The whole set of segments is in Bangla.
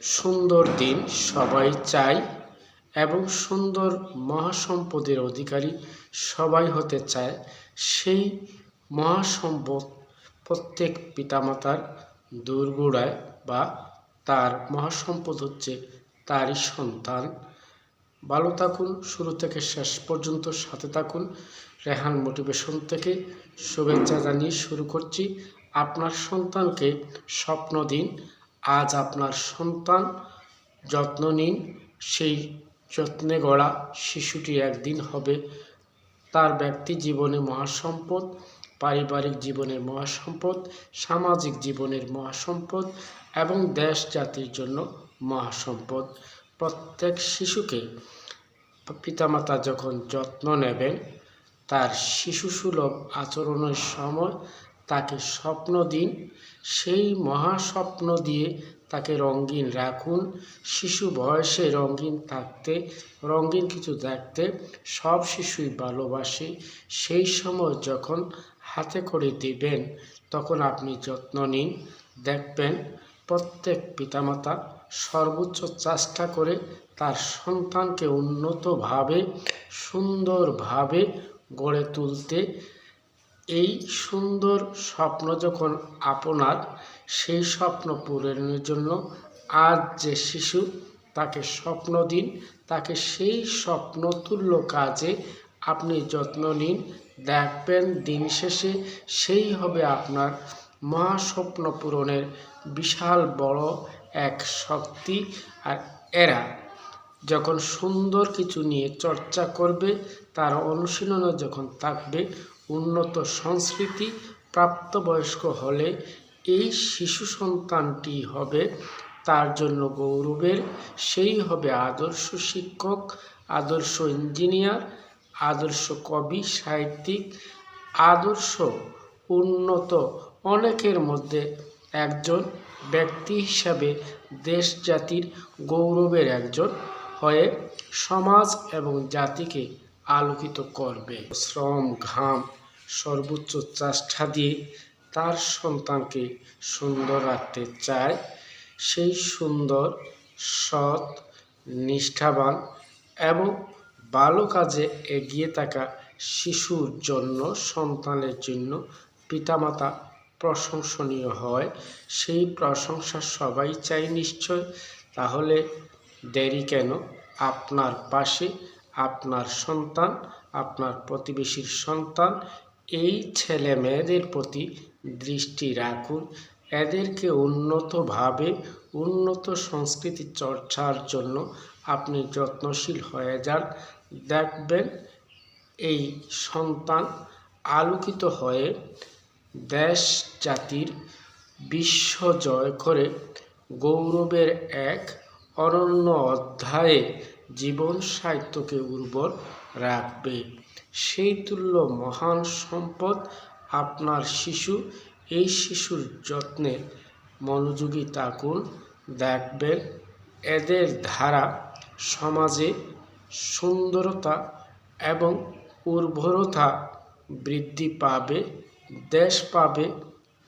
সুন্দর দিন সবাই চায় এবং সুন্দর মহাসম্পদের অধিকারী সবাই হতে চায়। সেই মহাসম্পদ প্রত্যেক পিতামাতার দোরগোড়ায় বা তার মহাসম্পদ হচ্ছে তারই সন্তান। ভালো থাকুন, শুরু থেকে শেষ পর্যন্ত সাথে থাকুন। রেহান মোটিভেশন থেকে শুভেচ্ছা জানিয়ে শুরু করছি। আপনার সন্তানকে স্বপ্ন দিন। আজ আপনার সন্তান যত্ন নিন। সেই যত্নে গড়া শিশুটি একদিন হবে তার ব্যক্তি জীবনে মহাসম্পদ, পারিবারিক জীবনের মহাসম্পদ, সামাজিক জীবনের মহাসম্পদ এবং দেশ জাতির জন্য মহাসম্পদ। প্রত্যেক শিশুকে পিতামাতা যখন যত্ন নেবেন, তার শিশুসুলভ আচরণের সময় তাকে স্বপ্ন দিন। সেই মহাস্বপ্ন দিয়ে তাকে রঙিন রাখুন। শিশু বয়সে রঙিন থাকতে, রঙিন কিছু দেখতে সব শিশুই ভালোবাসে। সেই সময় যখন হাতে করে দিবেন, তখন আপনি যত্ন নিন। দেখবেন প্রত্যেক পিতামাতা সর্বোচ্চ চেষ্টা করে তার সন্তানকে উন্নতভাবে, সুন্দরভাবে গড়ে তুলতে। এই সুন্দর স্বপ্ন যখন আপনার, সেই স্বপ্ন পূরণের জন্য আজ যে শিশু, তাকে স্বপ্ন দিন। তাকে সেই স্বপ্নতুল্য কাজে আপনি যত্ন নিন। দেখবেন দিন শেষে সেই হবে আপনার মহাস্বপ্ন পূরণের বিশাল বড় এক শক্তি। আর এরা যখন সুন্দর কিছু নিয়ে চর্চা করবে, তার অনুশীলনে যখন থাকবে, উন্নত সংস্কৃতি প্রাপ্তবয়স্ক হলে এই শিশু সন্তানটি হবে তার জন্য গৌরবের। সেই হবে আদর্শ শিক্ষক, আদর্শ ইঞ্জিনিয়ার, আদর্শ কবি, সাহিত্যিক, আদর্শ উন্নত অনেকের মধ্যে একজন ব্যক্তি হিসাবে দেশ জাতির গৌরবের একজন হয়ে সমাজ এবং জাতিকে আলোকিত করবে। শ্রম ঘাম সর্বোচ্চ চেষ্টা দিয়ে তার সন্তানকে সুন্দর রাখতে চায়। সেই সুন্দর, সৎ, নিষ্ঠাবান এবং ভালো কাজে এগিয়ে থাকা শিশুর জন্য, সন্তানের জন্য পিতামাতা প্রশংসনীয় হয়। সেই প্রশংসা সবাই চাই নিশ্চয়। তাহলে দেরি কেন? আপনার পাশে আপনার সন্তান, আপনার প্রতিবেশীর সন্তান, এই ছেলে মেয়েদের প্রতি দৃষ্টি রাখুন। এদেরকে উন্নতভাবে, উন্নত সংস্কৃতি চর্চার জন্য আপনি যত্নশীল হয়ে যান। দেখবেন এই সন্তান আলোকিত হয়ে দেশ জাতির বিশ্ব জয় করে গৌরবের এক অনন্য অধ্যায়ে জীবন সাহিত্যকে উর্বর রাখবে। সেই তুল্য মহান সম্পদ আপনার শিশু। এই শিশুর যত্নে মনোযোগী থাকুন। দেখবেন এদের দ্বারা সমাজে সুন্দরতা এবং উর্বরতা বৃদ্ধি পাবে। দেশ পাবে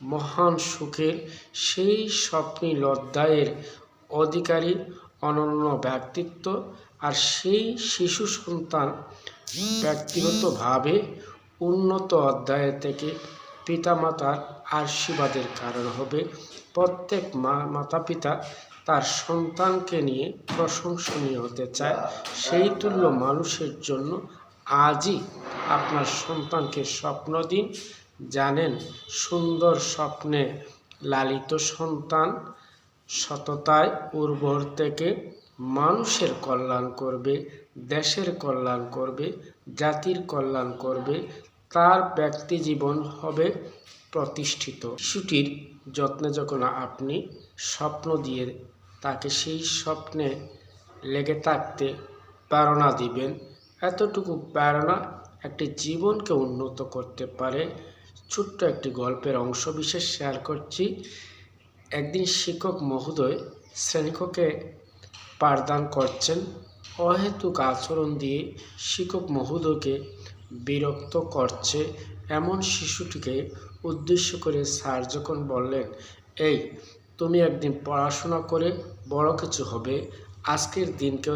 মহান সুখের। সেই স্বপ্নীল অধ্যায়ের অধিকারী অনন্য ব্যক্তিত্ব। আর সেই শিশু সন্তান ব্যক্তিগতভাবে উন্নত অধ্যায় থেকে পিতামাতার আশীর্বাদের কারণ হবে। প্রত্যেক মাতা পিতা তার সন্তানকে নিয়ে প্রশংসনীয় হতে চায়। সেই তুল্য মানুষের জন্য আজই আপনার সন্তানকে স্বপ্ন দিন। জানেন, সুন্দর স্বপ্নে লালিত সন্তান সততায় উর্বর থেকে মানুষের কল্যাণ করবে, দেশের কল্যাণ করবে, জাতির কল্যাণ করবে। তার ব্যক্তি জীবন হবে প্রতিষ্ঠিত। শিশুটির যত্নে যখন আপনি স্বপ্ন দিয়ে তাকে সেই স্বপ্নে লেগে থাকতে প্রেরণা দিবেন, এতটুকু প্রেরণা একটি জীবনকে উন্নত করতে পারে। ছোট্ট একটি গল্পের অংশ বিশেষ শেয়ার করছি। একদিন শিক্ষক মহোদয় শ্রেণীকক্ষে পাঠদান করছেন। অহেতুক আচরণ দিয়ে শিক্ষক মহোদয়কে বিরক্ত করছে এমন শিশুটিকে উদ্দেশ্য করে স্যার যখন বললেন, এই তুমি একদিন পড়াশোনা করে বড় কিছু হবে। আজকের দিনকে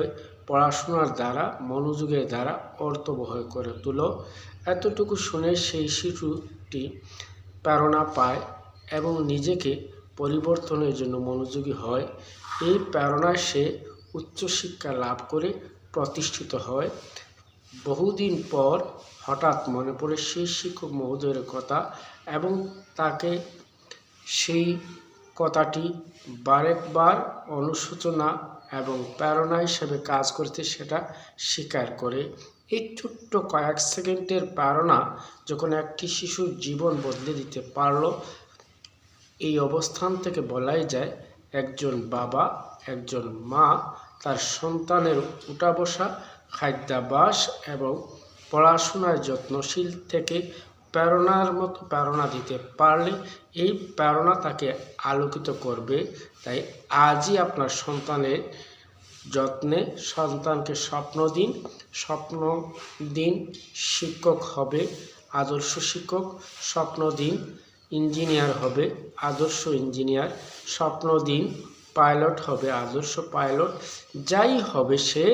পড়াশোনার দ্বারা, মনোযোগের দ্বারা অর্থবহ করে তোলো। এতটুকু শুনে সেই শিশুটি প্রেরণা পায় এবং নিজেকে পরিবর্তনের জন্য মনোযোগী হয়। এই প্রেরণায় সে উচ্চশিক্ষা লাভ করে প্রতিষ্ঠিত হয়। বহুদিন পর হঠাৎ মনে পড়ে সেই শিক্ষক মহোদয়ের কথা এবং তাকে সেই কথাটি বারেকবার অনুশোচনা এবং প্রেরণা হিসেবে কাজ করতে সেটা স্বীকার করে। এই ছোট্ট কয়েক সেকেন্ডের প্রেরণা যখন একটি শিশুর জীবন বদলে দিতে পারল, এই অবস্থান থেকে বলাই যায় একজন বাবা, একজন মা তার সন্তানের উঠা বসা, খাদ্যাভ্যাস এবং পড়াশোনায় যত্নশীল থেকে প্রেরণার মতো প্রেরণা দিতে পারলে এই প্রেরণা তাকে আলোকিত করবে। তাই আজই আপনার সন্তানের যত্নে সন্তানকে স্বপ্ন দিন শিক্ষক হবে, আদর্শ শিক্ষক। স্বপ্ন দিন ইঞ্জিনিয়ার হবে, আদর্শ ইঞ্জিনিয়ার। স্বপ্ন দিন পাইলট হবে, আদর্শ পাইলট। যাই হবে সে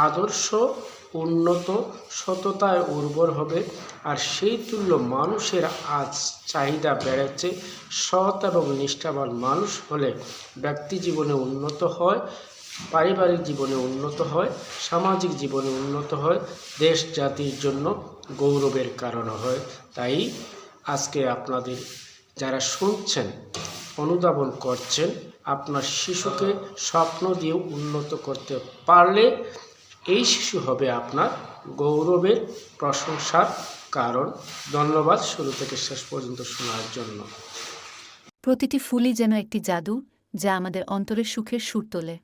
আদর্শ, উন্নত, সততায় উর্বর হবে। আর সেই তুল্য মানুষের আজ চাহিদা বেড়েছে। সৎ এবং নিষ্ঠাবান মানুষ হলে ব্যক্তি জীবনে উন্নত হয়, পারিবারিক জীবনে উন্নত হয়, সামাজিক জীবনে উন্নত হয়, দেশ জাতির জন্য গৌরবের কারণ হয়। তাই আজকে আপনাদের যারা শুনছেন, অনুধাবন করছেন, আপনার শিশুকে স্বপ্ন দিয়ে উন্নত করতে পারলে এই শিশু হবে আপনার গৌরবের, প্রশংসার কারণ। ধন্যবাদ শুরু থেকে শেষ পর্যন্ত শোনার জন্য। প্রতিটি ফুলই যেন একটি জাদু, যা আমাদের অন্তরে সুখের সুর তোলে।